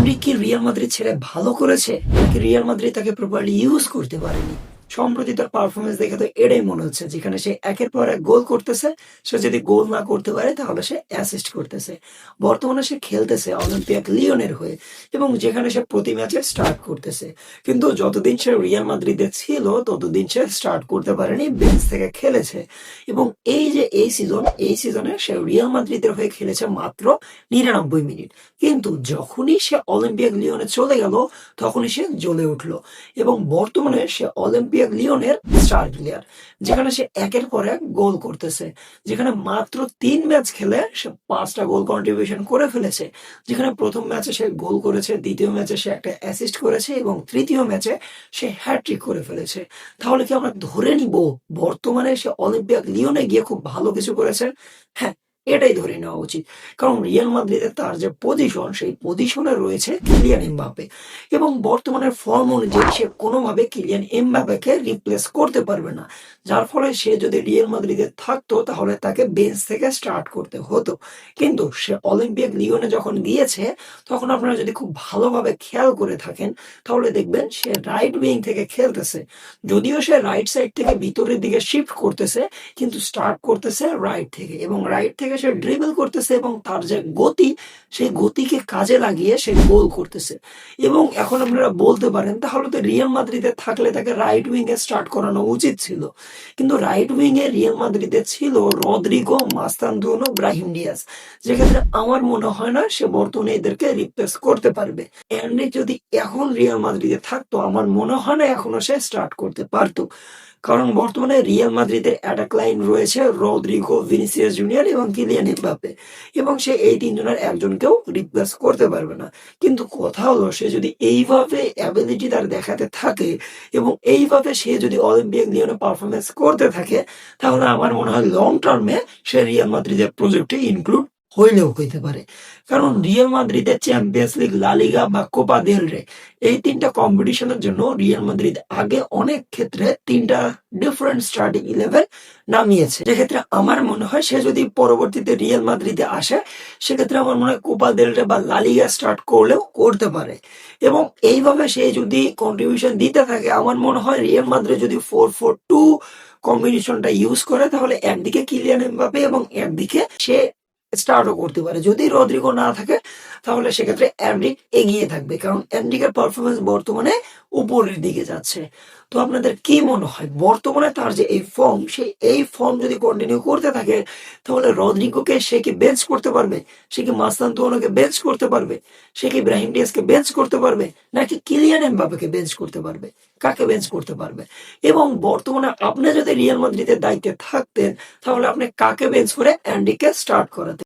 Enrique কি Real Madrid ছেড়ে ভালো করেছে নাকি রিয়াল মাদ্রিদ তাকে প্রপারলি ইউজ করতে পারেনি? সম্প্রতি তার পারফরমেন্স দেখে তো এটাই মনে হচ্ছে, যেখানে সে একের পর এক গোল করতেছে। সে যদি গোল না করতে পারে তাহলে সে অ্যাসিস্ট করতেছে। বর্তমানে সে খেলতেছে অলিম্পিয়াক লিওনের হয়ে এবং যেখানে সে প্রতি ম্যাচে স্টার্ট করতেছে। কিন্তু যতদিন সে রিয়াল মাদ্রিদে ছিল ততদিন সে স্টার্ট করতে পারেনি, বেঞ্চ থেকে খেলেছে। এবং এই যে এই সিজনে সে রিয়াল মাদ্রিদের হয়ে খেলেছে মাত্র ৯৯ মিনিট। কিন্তু যখনই সে অলিম্পিয়াক লিওনে চলে গেল তখনই সে জ্বলে উঠলো এবং বর্তমানে সে অলিম্পিয়াক লিওনের স্টার প্লেয়ার, যেখানে সে একের পর এক গোল করতেছে। যেখানে মাত্র ৩ ম্যাচ খেলে সে ৫টা গোল কন্ট্রিবিউশন করে ফেলেছে। যেখানে প্রথম ম্যাচে সে গোল করেছে, দ্বিতীয় ম্যাচে সে একটা অ্যাসিস্ট করেছে এবং তৃতীয় ম্যাচে সে হ্যাট্রিক করে ফেলেছে। তাহলে কি আমরা ধরে নিব বর্তমানে সে অলিম্পিয়াক লিওনে গিয়ে খুব ভালো কিছু করেছে? হ্যাঁ, এটাই ধরে নেওয়া উচিত। কারণ রিয়াল মাদ্রিদে তার যে পজিশন, সেই পজিশনে রয়েছে কিলিয়ান এমবাপ্পে এবং বর্তমানের ফর্ম অনুযায়ী সে কোনোভাবে কিলিয়ান এমবাপ্পেকে রিপ্লেস করতে পারবে না। যার ফলে সে যদি রিয়াল মাদ্রিদে থাকতো তাহলে তাকে বেঞ্চ থেকে স্টার্ট করতে হতো। কিন্তু সে অলিম্পিয়াক লিওনে যখন গিয়েছে তখন আপনারা যদি খুব ভালোভাবে খেয়াল করে থাকেন তাহলে দেখবেন সে রাইট উইং থেকে খেলতেছে। যদিও সে রাইট সাইড থেকে ভিতরের দিকে শিফট করতেছে, কিন্তু স্টার্ট করতেছে রাইট থেকে এবং রাইট থেকে সে ড্রিবল করতেছে এবং তার যে গতি, সেই গতিকে কাজে লাগিয়ে সে গোল করতেছে। এবং এখন আপনারা বলতে পারেন তাহলে তো রিয়াল মাদ্রিদে থাকলে তাকে রাইট উইং এ স্টার্ট করানো উচিত ছিল। কিন্তু রাইট উইং এ রিয়াল মাদ্রিদে ছিল রদ্রিগো, মাস্তানতুনো, ব্রাহিম ডিয়াজ। যেক্ষেত্রে আমার মনে হয় না সে বর্তমানে এদেরকে রিপ্লেস করতে পারবে। এনরিক যদি এখন রিয়াল মাদ্রিদে থাকতো আমার মনে হয় না এখনো সে স্টার্ট করতে পারতো। কারণ বর্তমানে রিয়াল মাদ্রিদের অ্যাটাক লাইন রয়েছে রদ্রিগো, ভিনিসিয়াস জুনিয়র এবং কিলিয়ান এমবাপ্পে এবং সে এই তিনজনের একজনকেও রিপ্লেস করতে পারবে না। কিন্তু কথা হলো সে যদি এইভাবে অ্যাবিলিটি তার দেখাতে থাকে এবং এইভাবে সে যদি অলিম্পিক লিওনে পারফরমেন্স করতে থাকে তাহলে আমার মনে হয় লং টার্মে সে রিয়াল মাদ্রিদের প্রজেক্টে ইনক্লুড হইলেও হইতে পারে। কারণ রিয়াল মাদ্রিদের চ্যাম্পিয়ন্স লিগ, লা লিগা বা কোপা দেল রে, এই তিনটা কম্পিটিশনের জন্য রিয়াল মাদ্রিদ আগে অনেক ক্ষেত্রে তিনটা ডিফারেন্ট স্টার্টিং 11 নামিয়েছে। যেক্ষেত্রে আমার মনে হয় সে যদি পরবর্তীতে রিয়াল মাদ্রিদে আসে সেক্ষেত্রে আমার মনে হয় কোপা দেল রে বা লা লিগা স্টার্ট করলেও করতে পারে। এবং এইভাবে সে যদি কন্ট্রিবিউশন দিতে থাকে আমার মনে হয় রিয়াল মাদ্রিদ যদি 4-4-2 কম্বিনেশনটা ইউজ করে তাহলে একদিকে কিলিয়ান এমবাপ্পে এবং একদিকে সে স্টার্টও করতে পারে। যদি রদ্রিগো না থাকে তাহলে সেক্ষেত্রে এনরিক এগিয়ে থাকবে, কারণ এনরিকের পারফরমেন্স বর্তমানে উপরের দিকে যাচ্ছে। তো আপনাদের কি মনে হয় বর্তমানে তার যে এই ফর্ম যদি কন্টিনিউ করতে থাকে তাহলে রদ্রিগোকে সে কি বেঞ্চ করতে পারবে? সে কি মাস্তানতুনোকে বেঞ্চ করতে পারবে? সে কি ব্রাহিম ডিয়াজকে বেঞ্চ করতে পারবে? নাকি কিলিয়ান এমবাপ্পেকে বেঞ্চ করতে পারবে? কাকে বেঞ্চ করতে পারবে? এবং বর্তমানে আপনি যদি রিয়াল মাদ্রিদের দায়িত্বে থাকতেন তাহলে আপনি কাকে বেঞ্চ করে এনরিককে স্টার্ট করাতেন?